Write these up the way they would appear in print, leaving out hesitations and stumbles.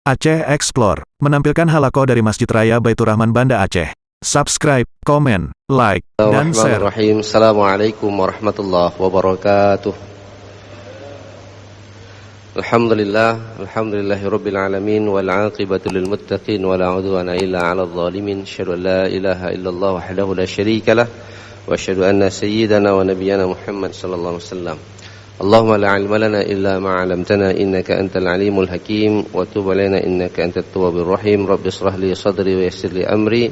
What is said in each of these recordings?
Aceh Explore menampilkan halaqah dari Masjid Raya Baitur Rahman Banda Aceh. Subscribe, komen, like, dan share. Bismillahirrahmanirrahim. Assalamualaikum warahmatullahi wabarakatuh. Alhamdulillahirabbil alamin wal 'aqibatu lil muttaqin wala 'udwana illa 'alal zalimin. Asyhadu an la ilaha illallah wahdahu la syarikalah wa asyhadu anna sayyidana wa nabiyyana Muhammad sallallahu alaihi wasallam. Allahumma la 'ilma lana illa ma 'allamtana innaka antal 'alimul hakim wa tub 'alaina innaka antat tawwabur rahim. Rabbi shrah li sadri wa yassir li amri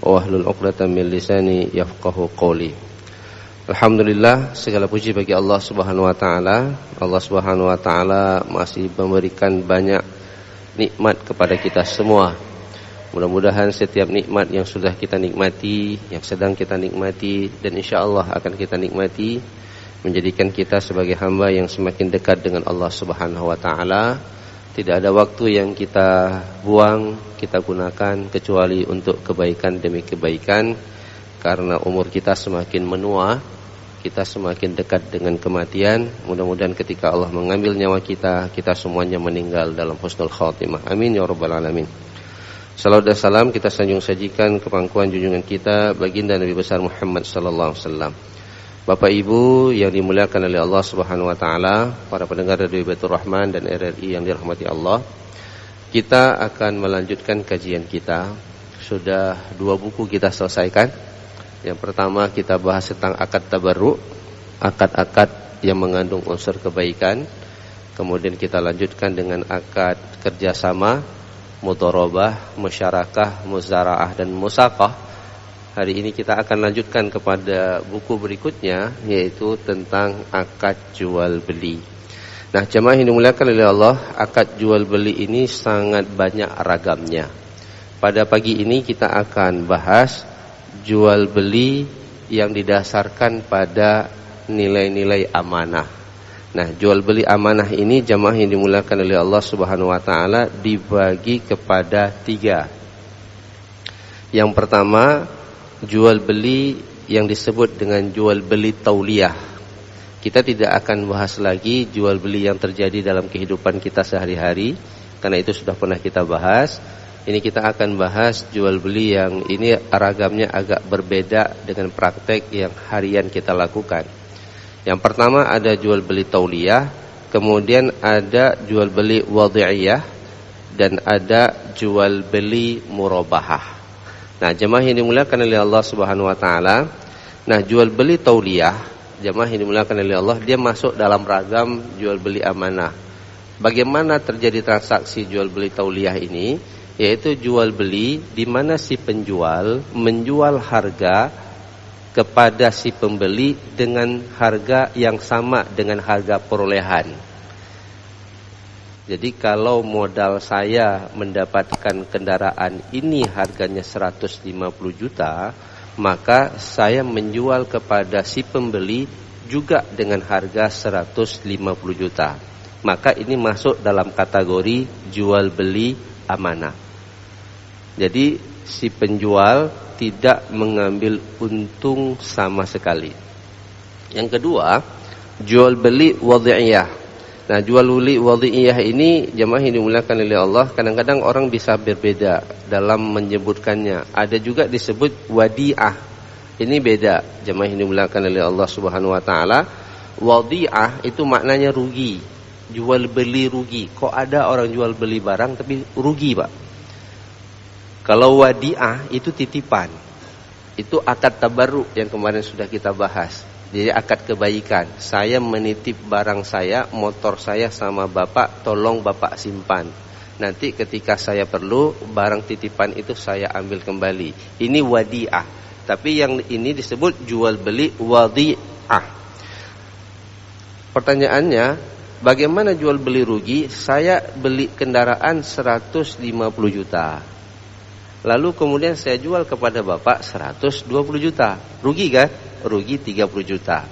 wa hlul 'uqdatam min lisani yafqahu qawli. Alhamdulillah, segala puji bagi Allah Subhanahu wa taala. Allah Subhanahu wa taala masih memberikan banyak nikmat kepada kita semua. Mudah-mudahan setiap nikmat yang sudah kita nikmati, yang sedang kita nikmati, dan insyaallah akan kita nikmati, menjadikan kita sebagai hamba yang semakin dekat dengan Allah Subhanahu wa taala. Tidak ada waktu yang kita buang, kita gunakan kecuali untuk kebaikan demi kebaikan. Karena umur kita semakin menua, kita semakin dekat dengan kematian. Mudah-mudahan ketika Allah mengambil nyawa kita, kita semuanya meninggal dalam husnul khatimah. Amin ya rabbal alamin. Salawat dan salam kita sanjung sajikan ke pangkuan junjungan kita baginda Nabi besar Muhammad sallallahu alaihi wasallam. Bapak Ibu yang dimuliakan oleh Allah Subhanahu wa taala, para pendengar Radio Baitur Rahman dan RRI yang dirahmati Allah, kita akan melanjutkan kajian kita. Sudah 2 buku kita selesaikan. Yang pertama kita bahas tentang akad tabarruk, akad-akad yang mengandung unsur kebaikan. Kemudian kita lanjutkan dengan akad kerjasama, mudharabah, musyarakah, muzaraah dan musaqah. Hari ini kita akan lanjutkan kepada buku berikutnya, yaitu tentang akad jual beli. Nah, jemaah yang dimuliakan oleh Allah, akad jual beli ini sangat banyak ragamnya. Pada pagi ini kita akan bahas jual beli yang didasarkan pada nilai-nilai amanah. Nah, jual beli amanah ini jemaah yang dimuliakan oleh Allah Subhanahu wa taala dibagi kepada 3. Yang pertama, jual beli yang disebut dengan jual beli tauliyah. Kita tidak akan bahas lagi jual beli yang terjadi dalam kehidupan kita sehari-hari, karena itu sudah pernah kita bahas. Ini kita akan bahas jual beli yang ini ragamnya agak berbeda dengan praktek yang harian kita lakukan. Yang pertama ada jual beli tauliyah, kemudian ada jual beli wadhi'iyah, dan ada jual beli murabahah. Nah, jemaah yang dimuliakan oleh Allah Subhanahu wa taala, nah jual beli tauliyah, jemaah yang dimuliakan oleh Allah, dia masuk dalam ragam jual beli amanah. Bagaimana terjadi transaksi jual beli tauliyah ini? Yaitu jual beli di mana si penjual menjual harga kepada si pembeli dengan harga yang sama dengan harga perolehan. Jadi kalau modal saya mendapatkan kendaraan ini harganya 150 juta, maka saya menjual kepada si pembeli juga dengan harga 150 juta. Maka ini masuk dalam kategori jual beli amanah. Jadi si penjual tidak mengambil untung sama sekali. Yang kedua, jual beli wadhi'iyah. Nah, jual beli wadhi'iyah ini jemaah yang dimuliakan oleh Allah, kadang-kadang orang bisa berbeda dalam menyebutkannya. Ada juga disebut wadi'ah. Ini beda jemaah yang dimuliakan oleh Allah Subhanahu wa taala. Wadi'ah itu maknanya rugi, jual beli rugi. Kok ada orang jual beli barang tapi rugi, Pak? Kalau wadi'ah itu titipan. Itu akad tabarruk yang kemarin sudah kita bahas. Jadi akad kebaikan. Saya menitip barang saya, motor saya sama Bapak, tolong Bapak simpan. Nanti ketika saya perlu, barang titipan itu saya ambil kembali. Ini wadi'ah. Tapi yang ini disebut jual beli wadi'ah. Pertanyaannya, bagaimana jual beli rugi? Saya beli kendaraan 150 juta. Lalu kemudian saya jual kepada Bapak 120 juta. Rugi kan? Rugi 30 juta.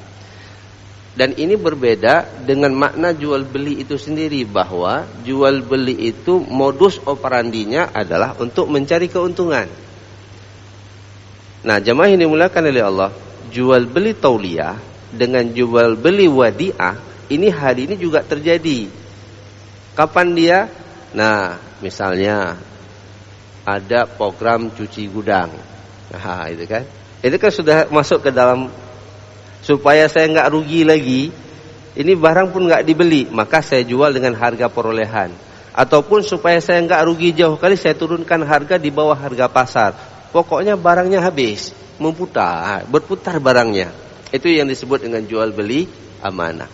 Dan ini berbeda dengan makna jual beli itu sendiri, bahwa jual beli itu modus operandinya adalah untuk mencari keuntungan. Nah, jemaah yang dimuliakan oleh Allah, jual beli tauliyah dengan jual beli wadi'ah ini hari ini juga terjadi. Kapan dia? Nah, misalnya ada program cuci gudang. Nah, itu kan. Itu kan sudah masuk ke dalam, supaya saya nggak rugi lagi. Ini barang pun nggak dibeli, maka saya jual dengan harga perolehan. Ataupun supaya saya nggak rugi jauh kali, saya turunkan harga di bawah harga pasar. Pokoknya barangnya habis, berputar barangnya. Itu yang disebut dengan jual beli amanah.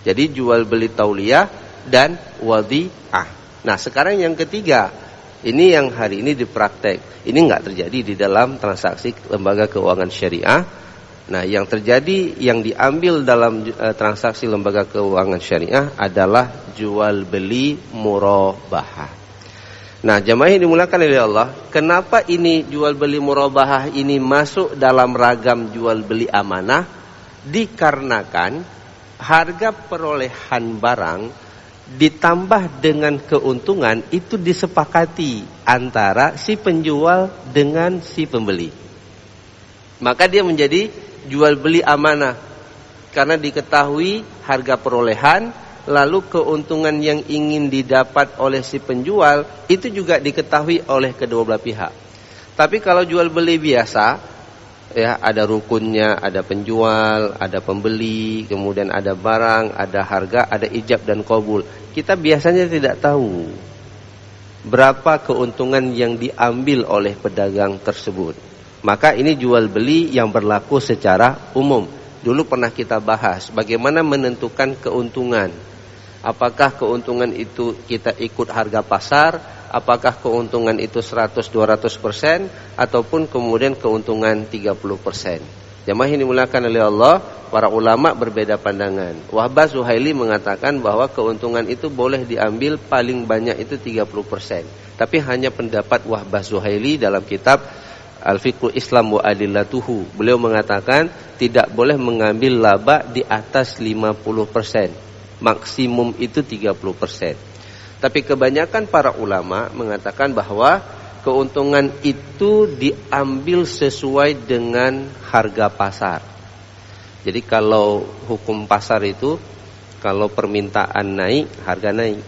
Jadi jual beli tauliyah dan wadi'ah. Nah, sekarang yang ketiga, ini yang hari ini dipraktek. Ini nggak terjadi di dalam transaksi lembaga keuangan syariah. Nah, yang terjadi, yang diambil dalam transaksi lembaga keuangan syariah adalah jual beli murabahah. Nah, jamaah yang dimuliakan oleh Allah, kenapa ini jual beli murabahah ini masuk dalam ragam jual beli amanah? Dikarenakan harga perolehan barang ditambah dengan keuntungan itu disepakati antara si penjual dengan si pembeli. Maka dia menjadi jual beli amanah, karena diketahui harga perolehan, lalu keuntungan yang ingin didapat oleh si penjual itu juga diketahui oleh kedua belah pihak. Tapi kalau jual beli biasa, ya, ada rukunnya, ada penjual, ada pembeli, kemudian ada barang, ada harga, ada ijab dan qabul. Kita biasanya tidak tahu berapa keuntungan yang diambil oleh pedagang tersebut. Maka ini jual beli yang berlaku secara umum. Dulu pernah kita bahas bagaimana menentukan keuntungan. Apakah keuntungan itu kita ikut harga pasar, apakah keuntungan itu 100-200%, ataupun kemudian keuntungan 30%. Jamaah ini dimuliakan oleh Allah, para ulama berbeda pandangan. Wahbah Zuhaili mengatakan bahwa keuntungan itu boleh diambil paling banyak itu 30%. Tapi hanya pendapat Wahbah Zuhaili dalam kitab Al-Fiqhul Islam wa Adillatuhu. Beliau mengatakan tidak boleh mengambil laba di atas 50%. Maksimum itu 30%. Tapi kebanyakan para ulama mengatakan bahwa keuntungan itu diambil sesuai dengan harga pasar. Jadi kalau hukum pasar itu, kalau permintaan naik, harga naik,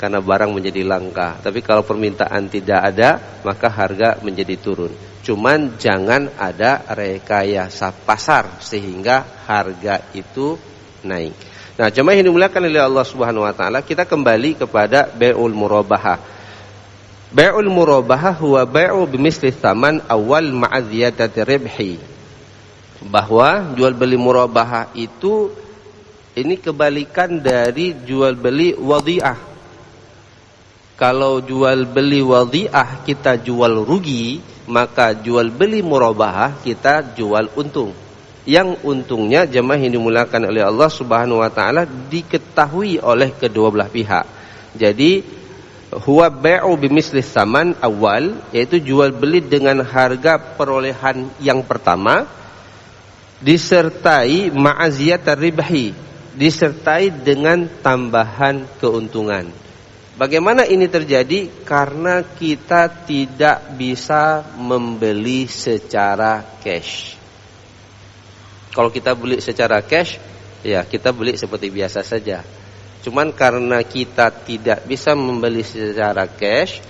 karena barang menjadi langka. Tapi kalau permintaan tidak ada, maka harga menjadi turun. Cuman jangan ada rekayasa pasar sehingga harga itu naik. Nah, jemaah yang dimuliakan oleh Allah Subhanahu wa taala, kita kembali kepada bai'ul murabahah. Bai'ul murabahah huwa bai'u bimisli tsaman awal ma'a ziyadati ribhi. Bahwa jual beli murabahah itu ini kebalikan dari jual beli wadi'ah. Kalau jual beli wadi'ah kita jual rugi, maka jual beli murabahah kita jual untung. Yang untungnya jemaah yang dimuliakan oleh Allah Subhanahu wa taala diketahui oleh kedua belah pihak. Jadi huwa bai'u bimisli tsaman awal, yaitu jual beli dengan harga perolehan yang pertama disertai ma'aziyat ribhi, disertai dengan tambahan keuntungan. Bagaimana ini terjadi? Karena kita tidak bisa membeli secara cash. Kalau kita beli secara cash, ya kita beli seperti biasa saja. Cuman karena kita tidak bisa membeli secara cash,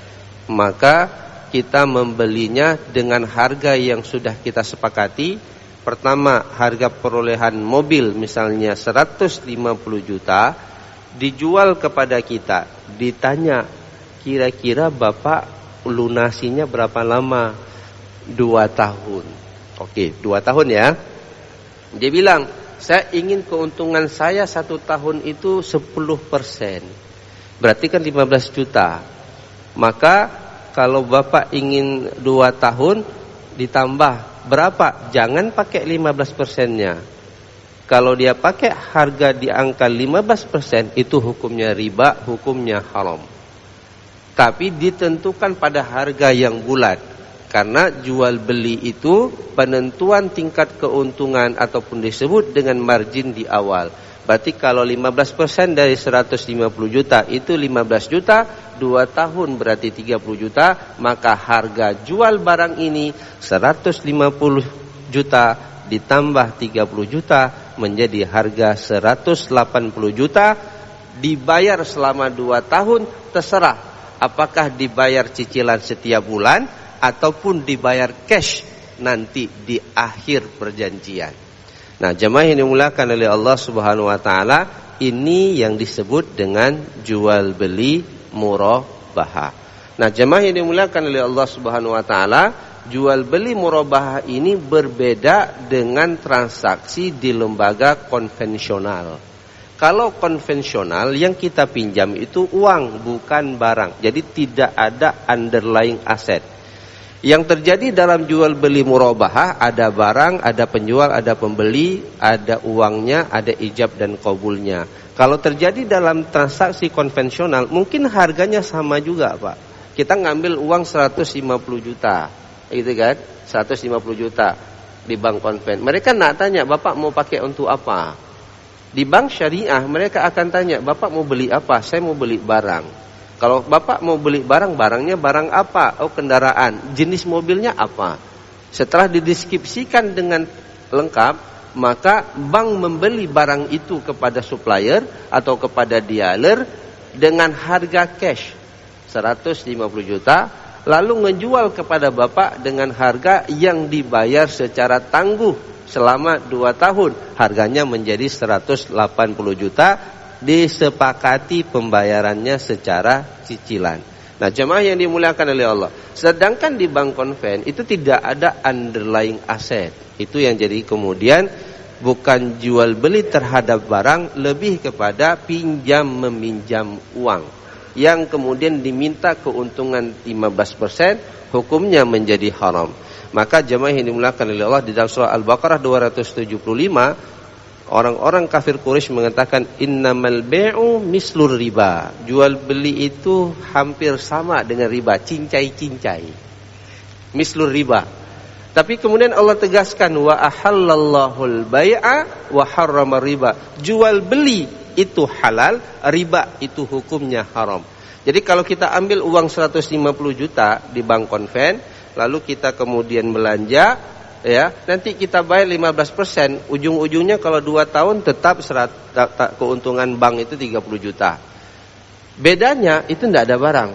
maka kita membelinya dengan harga yang sudah kita sepakati. Pertama, harga perolehan mobil misalnya 150 juta, dijual kepada kita. Ditanya, kira-kira Bapak lunasinya berapa lama? 2 tahun. Oke, 2 tahun ya. Dia bilang, saya ingin keuntungan saya 1 tahun itu 10%. Berarti kan 15 juta. Maka kalau Bapak ingin 2 tahun ditambah berapa? Jangan pakai 15%-nya. Kalau dia pakai harga di angka 15%, itu hukumnya riba, hukumnya haram. Tapi ditentukan pada harga yang bulat. Karena jual beli itu penentuan tingkat keuntungan ataupun disebut dengan margin di awal. Berarti kalau 15% dari 150 juta itu 15 juta, 2 tahun berarti 30 juta, maka harga jual barang ini 150 juta ditambah 30 juta menjadi harga 180 juta dibayar selama 2 tahun, terserah apakah dibayar cicilan setiap bulan ataupun dibayar cash nanti di akhir perjanjian. Nah, jemaah yang dimuliakan oleh Allah Subhanahu wa taala, ini yang disebut dengan jual beli murabahah. Nah, jemaah yang dimuliakan oleh Allah Subhanahu wa taala, jual beli murabahah ini berbeda dengan transaksi di lembaga konvensional. Kalau konvensional yang kita pinjam itu uang, bukan barang. Jadi tidak ada underlying asset. Yang terjadi dalam jual beli murabahah, ada barang, ada penjual, ada pembeli, ada uangnya, ada ijab dan qabulnya. Kalau terjadi dalam transaksi konvensional, mungkin harganya sama juga, Pak. Kita ngambil uang 150 juta, gitu kan? 150 juta di bank konven. Mereka nak tanya, Bapak mau pakai untuk apa? Di bank syariah, mereka akan tanya, Bapak mau beli apa? Saya mau beli barang. Kalau Bapak mau beli barang, barangnya barang apa? Oh, kendaraan. Jenis mobilnya apa? Setelah dideskripsikan dengan lengkap, maka bank membeli barang itu kepada supplier atau kepada dealer dengan harga cash 150 juta, lalu menjual kepada Bapak dengan harga yang dibayar secara tangguh selama 2 tahun. Harganya menjadi 180 juta. Disepakati pembayarannya secara cicilan. Nah, jemaah yang dimuliakan oleh Allah, sedangkan di bank konven itu tidak ada underlying asset. Itu yang jadi kemudian bukan jual beli terhadap barang, lebih kepada pinjam meminjam uang yang kemudian diminta keuntungan 15%, hukumnya menjadi haram. Maka jemaah yang dimuliakan oleh Allah, di dalam surah Al-Baqarah 275, orang-orang kafir Quraisy mengatakan innamal bai'u mislur riba. Jual beli itu hampir sama dengan riba, cincai-cincai. Mislur riba. Tapi kemudian Allah tegaskan wa ahallallahul bai'a wa harrama riba. Jual beli itu halal, riba itu hukumnya haram. Jadi kalau kita ambil uang 150 juta di bank konven, lalu kita kemudian belanja, ya, nanti kita bayar 15%, ujung-ujungnya kalau 2 tahun tetap keuntungan bank itu 30 juta. Bedanya itu tidak ada barang.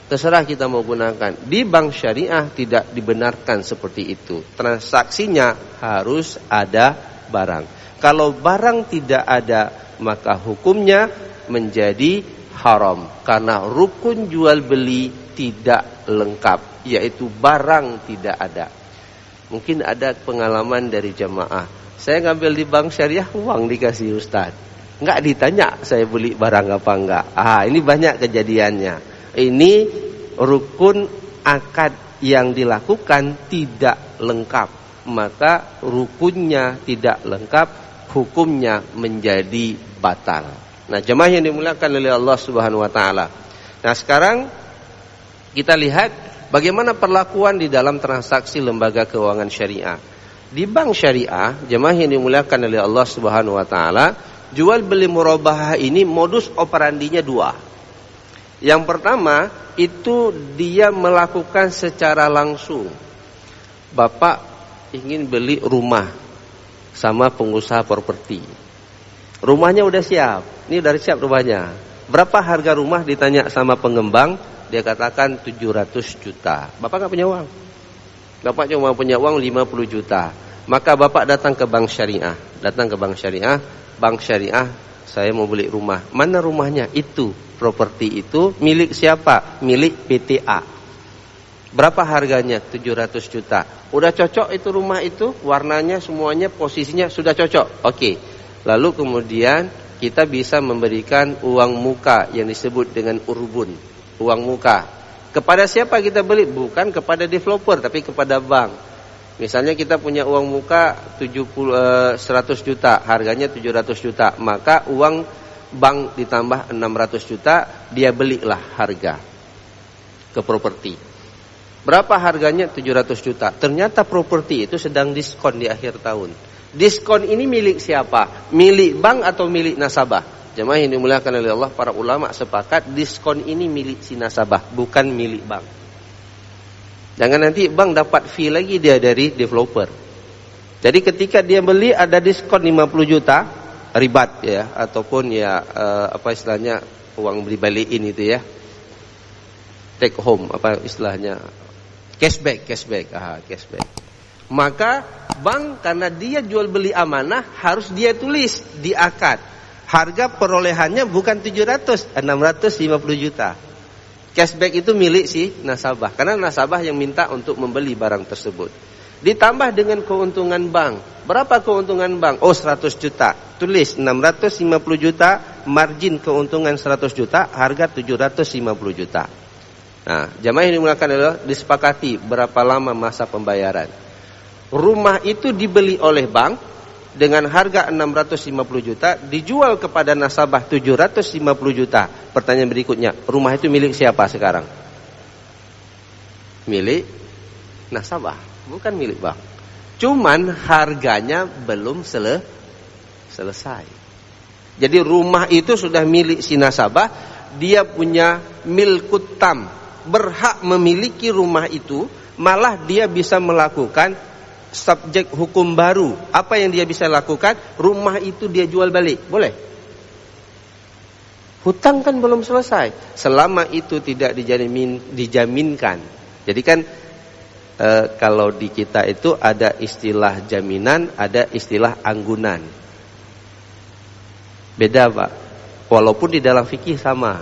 Terserah kita mau gunakan. Di bank syariah tidak dibenarkan seperti itu. Transaksinya harus ada barang. Kalau barang tidak ada, maka hukumnya menjadi haram. Karena rukun jual beli tidak lengkap, yaitu barang tidak ada. Mungkin ada pengalaman dari jamaah, saya ngambil di bank syariah, uang dikasih Ustaz, nggak ditanya saya beli barang apa enggak. Ini banyak kejadiannya. Ini rukun akad yang dilakukan tidak lengkap, maka rukunnya tidak lengkap, hukumnya menjadi batal. Nah, jemaah yang dimuliakan oleh Allah Subhanahu wa taala. Nah, sekarang kita lihat bagaimana perlakuan di dalam transaksi lembaga keuangan syariah. Di bank syariah, jemaah yang dimuliakan oleh Allah Subhanahu wa taala, jual beli murabahah ini modus operandinya 2. Yang pertama, itu dia melakukan secara langsung. Bapak ingin beli rumah sama pengusaha properti. Rumahnya udah siap. Ini udah siap rumahnya. Berapa harga rumah ditanya sama pengembang? Dia katakan 700 juta. Bapak nggak punya uang. Bapak cuma punya uang 50 juta. Maka Bapak datang ke bank syariah. Bank syariah, saya mau beli rumah. Mana rumahnya? Itu, properti itu milik siapa? Milik PTA. Berapa harganya? 700 juta. Udah cocok itu rumah itu? Warnanya semuanya, posisinya sudah cocok. Oke. Lalu kemudian kita bisa memberikan uang muka yang disebut dengan urbun. Uang muka. Kepada siapa kita beli? Bukan kepada developer, tapi kepada bank. Misalnya kita punya uang muka 100 juta, harganya 700 juta. Maka uang bank ditambah 600 juta, dia belilah harga ke properti. Berapa harganya? 700 juta. Ternyata properti itu sedang diskon di akhir tahun. Diskon ini milik siapa? Milik bank atau milik nasabah? Jemaah yang dimuliakan oleh Allah, para ulama sepakat diskon ini milik si nasabah, bukan milik bank. Jangan nanti bank dapat fee lagi dia dari developer. Jadi ketika dia beli ada diskon 50 juta, ribat ya, ataupun ya apa istilahnya uang beli balikin itu ya, take home apa istilahnya, cashback. Maka bank karena dia jual beli amanah harus dia tulis di akad harga perolehannya bukan 650 juta. Cashback itu milik si nasabah karena nasabah yang minta untuk membeli barang tersebut. Ditambah dengan keuntungan bank. Berapa keuntungan bank? Oh 100 juta. Tulis 650 juta, margin keuntungan 100 juta, harga 750 juta. Nah, jamaah yang dimuliakan adalah disepakati berapa lama masa pembayaran. Rumah itu dibeli oleh bank dengan harga 650 juta, dijual kepada nasabah 750 juta. Pertanyaan berikutnya, rumah itu milik siapa sekarang? Milik nasabah, bukan milik bank. Cuman harganya belum selesai. Jadi rumah itu sudah milik si nasabah, dia punya milkut tam, berhak memiliki rumah itu, malah dia bisa melakukan subjek hukum baru. Apa yang dia bisa lakukan? Rumah itu dia jual balik, boleh? Hutang kan belum selesai. Selama itu tidak dijaminkan. Jadi kan kalau di kita itu ada istilah jaminan, ada istilah anggunan. Beda Pak. Walaupun di dalam fikih sama.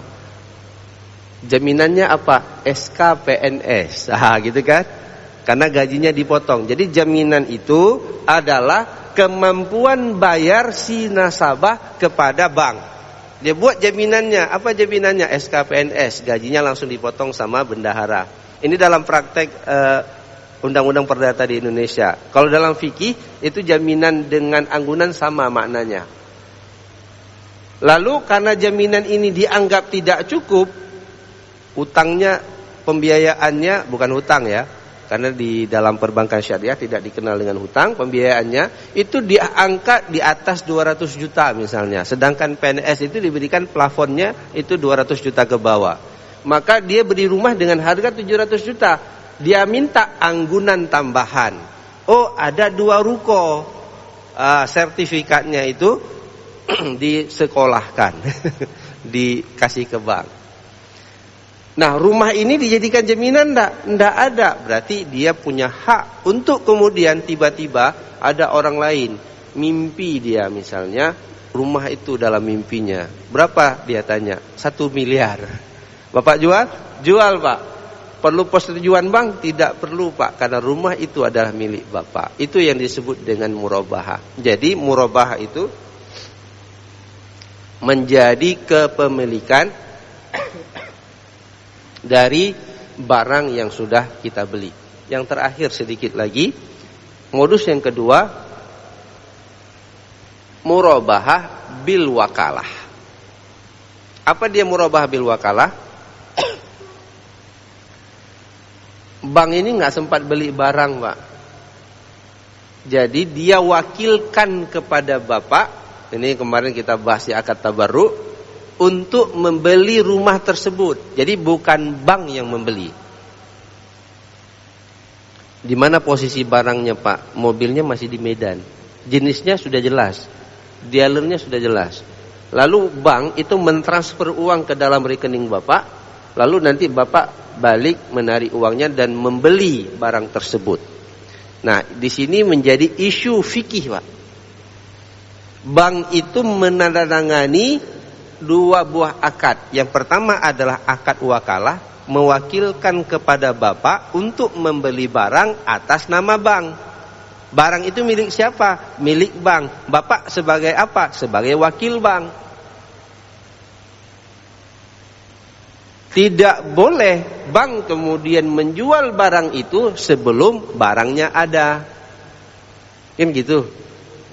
Jaminannya apa? SK PNS. Gitu kan? Karena gajinya dipotong. Jadi jaminan itu adalah kemampuan bayar si nasabah kepada bank. Dia buat jaminannya. Apa jaminannya? SKPNS. Gajinya langsung dipotong sama bendahara. Ini dalam praktek Undang-Undang Perdata di Indonesia. Kalau dalam fikih itu jaminan dengan anggunan sama maknanya. Lalu karena jaminan ini dianggap tidak cukup, utangnya, pembiayaannya bukan hutang ya. Karena di dalam perbankan syariah tidak dikenal dengan hutang, pembiayaannya itu diangkat di atas 200 juta misalnya. Sedangkan PNS itu diberikan plafonnya itu 200 juta ke bawah. Maka dia beri rumah dengan harga 700 juta. Dia minta anggunan tambahan. Oh, ada 2 ruko. Sertifikatnya itu disekolahkan. Dikasih ke bank. Nah, rumah ini dijadikan jaminan enggak ada. Berarti dia punya hak untuk kemudian tiba-tiba ada orang lain mimpi dia misalnya rumah itu dalam mimpinya. Berapa dia tanya? 1 miliar. Bapak jual? Jual, Pak. Perlu persetujuan bank? Tidak perlu, Pak, karena rumah itu adalah milik Bapak. Itu yang disebut dengan murabahah. Jadi murabahah itu menjadi kepemilikan dari barang yang sudah kita beli. Yang terakhir sedikit lagi, modus yang kedua, murabahah bil wakalah. Apa dia murabahah bil wakalah? Bank ini nggak sempat beli barang, Pak. Jadi dia wakilkan kepada Bapak, ini kemarin kita bahas di akad tabarruk, untuk membeli rumah tersebut. Jadi bukan bank yang membeli. Di mana posisi barangnya, Pak? Mobilnya masih di Medan. Jenisnya sudah jelas. Dealernya sudah jelas. Lalu bank itu mentransfer uang ke dalam rekening Bapak. Lalu nanti Bapak balik menarik uangnya dan membeli barang tersebut. Nah, di sini menjadi isu fikih, Pak. Bank itu menandatangani 2 buah akad. Yang pertama adalah akad wakalah, mewakilkan kepada Bapak untuk membeli barang atas nama bank. Barang itu milik siapa? Milik bank. Bapak sebagai apa? Sebagai wakil bank. Tidak boleh bank kemudian menjual barang itu sebelum barangnya ada. Kan gitu.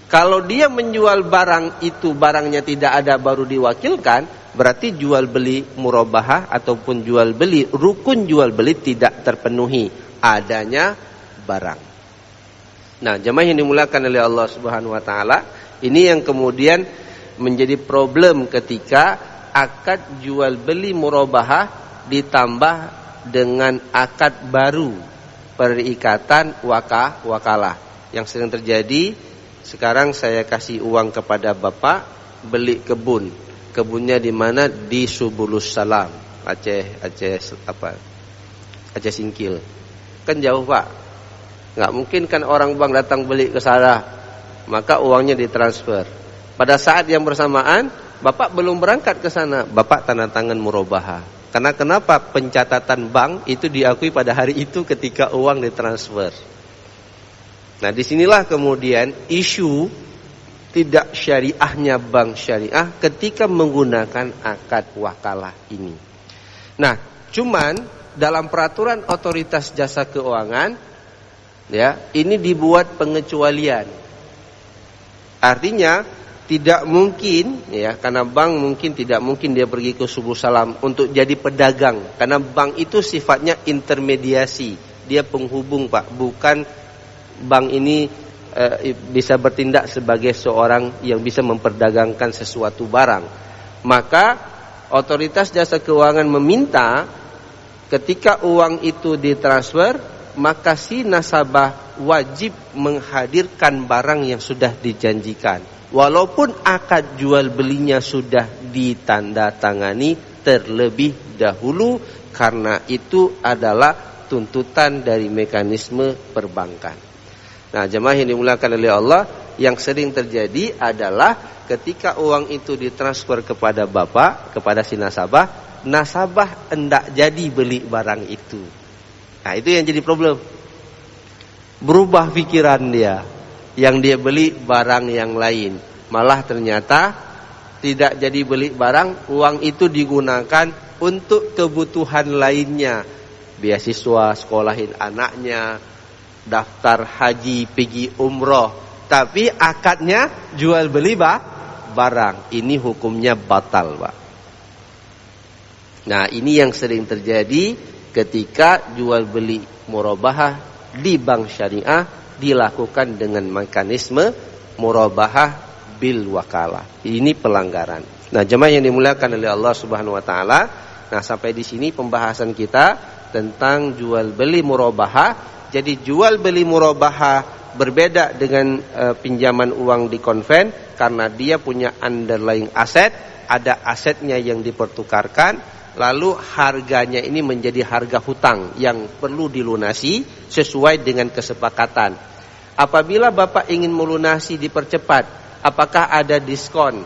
Kalau dia menjual barang itu, barangnya tidak ada baru diwakilkan, berarti jual beli murabahah ataupun jual beli, rukun jual beli tidak terpenuhi adanya barang. Nah, jemaah yang dimuliakan oleh Allah Subhanahu wa taala, ini yang kemudian menjadi problem ketika akad jual beli murabahah ditambah dengan akad baru perikatan wakalah yang sering terjadi sekarang saya kasih uang kepada bapak beli kebun. Kebunnya di mana? Di Subulus Salam, Aceh Singkil. Kan jauh pak, nggak mungkin kan orang bang datang beli ke sana, maka uangnya ditransfer. Pada saat yang bersamaan bapak belum berangkat ke sana, bapak tanda tangan murabahah. Karena kenapa? Pencatatan bank itu diakui pada hari itu ketika uang ditransfer. Nah disinilah kemudian isu tidak syariahnya bank syariah ketika menggunakan akad wakalah ini. Nah cuman dalam peraturan otoritas jasa keuangan, ya, ini dibuat pengecualian. Artinya tidak mungkin, ya, karena bank mungkin tidak mungkin dia pergi ke Subul Salam untuk jadi pedagang, karena bank itu sifatnya intermediasi, dia penghubung pak, bukan bank ini bisa bertindak sebagai seorang yang bisa memperdagangkan sesuatu barang. Maka otoritas jasa keuangan meminta ketika uang itu ditransfer, maka si nasabah wajib menghadirkan barang yang sudah dijanjikan, walaupun akad jual belinya sudah ditandatangani terlebih dahulu, karena itu adalah tuntutan dari mekanisme perbankan. Nah jemaah yang dimuliakan oleh Allah, yang sering terjadi adalah ketika uang itu ditransfer kepada bapak, kepada si nasabah, nasabah hendak jadi beli barang itu. Nah itu yang jadi problem. Berubah pikiran dia, yang dia beli barang yang lain, malah ternyata tidak jadi beli barang, uang itu digunakan untuk kebutuhan lainnya, beasiswa, sekolahin anaknya, daftar haji, pergi umroh, tapi akadnya jual beli barang. Ini hukumnya batal pak. Nah ini yang sering terjadi ketika jual beli murabahah di bank syariah dilakukan dengan mekanisme murabahah bil wakalah. Ini pelanggaran. Nah jemaah yang dimuliakan oleh Allah Subhanahu wa taala, nah sampai di sini pembahasan kita tentang jual beli murabahah. Jadi jual beli murabahah berbeda dengan pinjaman uang di konven, karena dia punya underlying aset, ada asetnya yang dipertukarkan, lalu harganya ini menjadi harga hutang yang perlu dilunasi sesuai dengan kesepakatan. Apabila bapak ingin melunasi dipercepat, apakah ada diskon?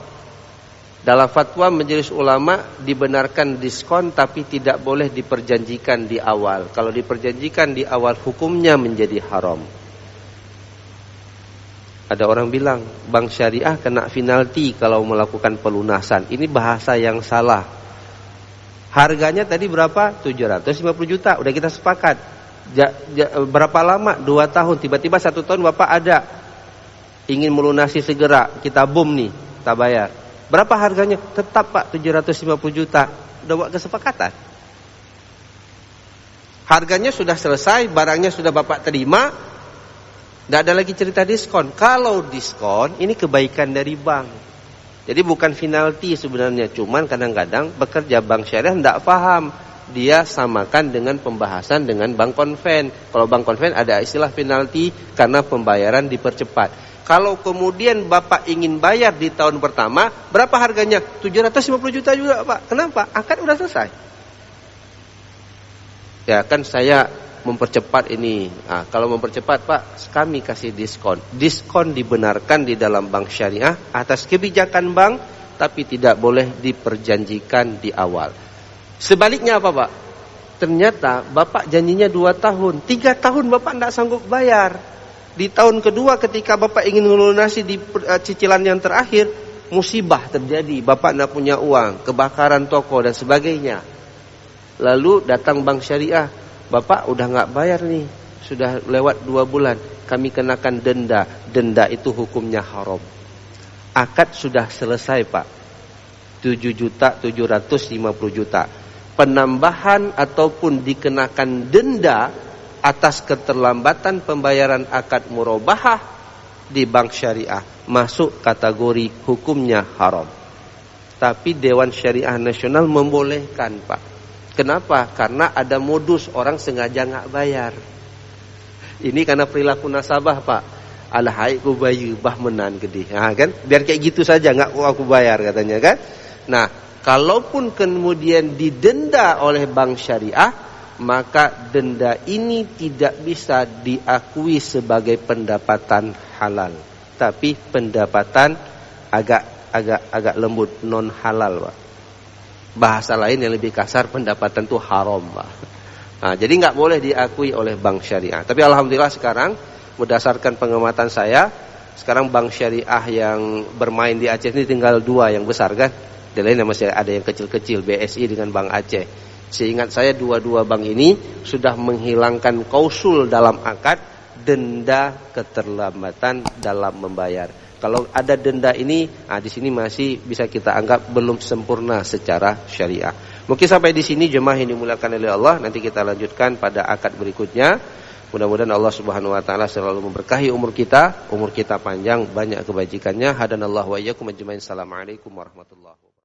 Dalam fatwa Majelis Ulama dibenarkan diskon, tapi tidak boleh diperjanjikan di awal. Kalau diperjanjikan di awal hukumnya menjadi haram. Ada orang bilang bank syariah kena penalti kalau melakukan pelunasan. Ini bahasa yang salah. Harganya tadi berapa? 750 juta. Udah kita sepakat. Berapa lama? 2 tahun. Tiba-tiba 1 tahun bapak ada ingin melunasi segera, kita boom nih, kita bayar. Berapa harganya? Tetap pak 750 juta. Udah buat kesepakatan. Harganya sudah selesai, barangnya sudah bapak terima. Tidak ada lagi cerita diskon. Kalau diskon ini kebaikan dari bank. Jadi bukan penalti sebenarnya. Cuman kadang-kadang bekerja bank syariah tidak paham. Dia samakan dengan pembahasan dengan bank konven. Kalau bank konven ada istilah penalti karena pembayaran dipercepat. Kalau kemudian bapak ingin bayar di tahun pertama, berapa harganya? 750 juta juga pak. Kenapa? Akad udah selesai. Ya kan saya mempercepat ini. Nah, kalau mempercepat pak, kami kasih diskon. Diskon dibenarkan di dalam bank syariah atas kebijakan bank, tapi tidak boleh diperjanjikan di awal. Sebaliknya apa pak? Ternyata bapak janjinya 2 tahun, 3 tahun bapak tidak sanggup bayar. Di tahun kedua ketika bapak ingin melunasi di cicilan yang terakhir, musibah terjadi, bapak tidak punya uang, kebakaran toko dan sebagainya. Lalu datang bank syariah, bapak udah nggak bayar nih, sudah lewat 2 bulan, kami kenakan denda. Denda itu hukumnya haram. Akad sudah selesai pak, 7.750 juta. Penambahan ataupun dikenakan denda atas keterlambatan pembayaran akad murabahah di bank syariah masuk kategori hukumnya haram. Tapi Dewan Syariah Nasional membolehkan pak. Kenapa? Karena ada modus orang sengaja nggak bayar. Ini karena perilaku nasabah pak. Alahai ku bayu bah menan gede. Kan? Biar kayak gitu saja enggak aku bayar katanya kan. Nah, kalaupun kemudian didenda oleh bank syariah, maka denda ini tidak bisa diakui sebagai pendapatan halal, tapi pendapatan agak lembut, non halal, Pak. Bahasa lain yang lebih kasar, pendapatan itu haram, Pak. Nah, jadi nggak boleh diakui oleh bank syariah. Tapi alhamdulillah sekarang berdasarkan pengamatan saya, sekarang bank syariah yang bermain di Aceh ini tinggal 2 yang besar kan. Di lainnya masih ada yang kecil-kecil, BSI dengan Bank Aceh. Seingat saya 2 bank ini sudah menghilangkan klausul dalam akad denda keterlambatan dalam membayar. Kalau ada denda ini, di sini masih bisa kita anggap belum sempurna secara syariah. Mungkin sampai di sini jemaah yang dimuliakan oleh Allah. Nanti kita lanjutkan pada akad berikutnya. Mudah-mudahan Allah Subhanahu wa taala selalu memberkahi umur kita panjang, banyak kebajikannya. Hadanallahu wa iyyakum ajmain. Assalamualaikum warahmatullahi wabarakatuh.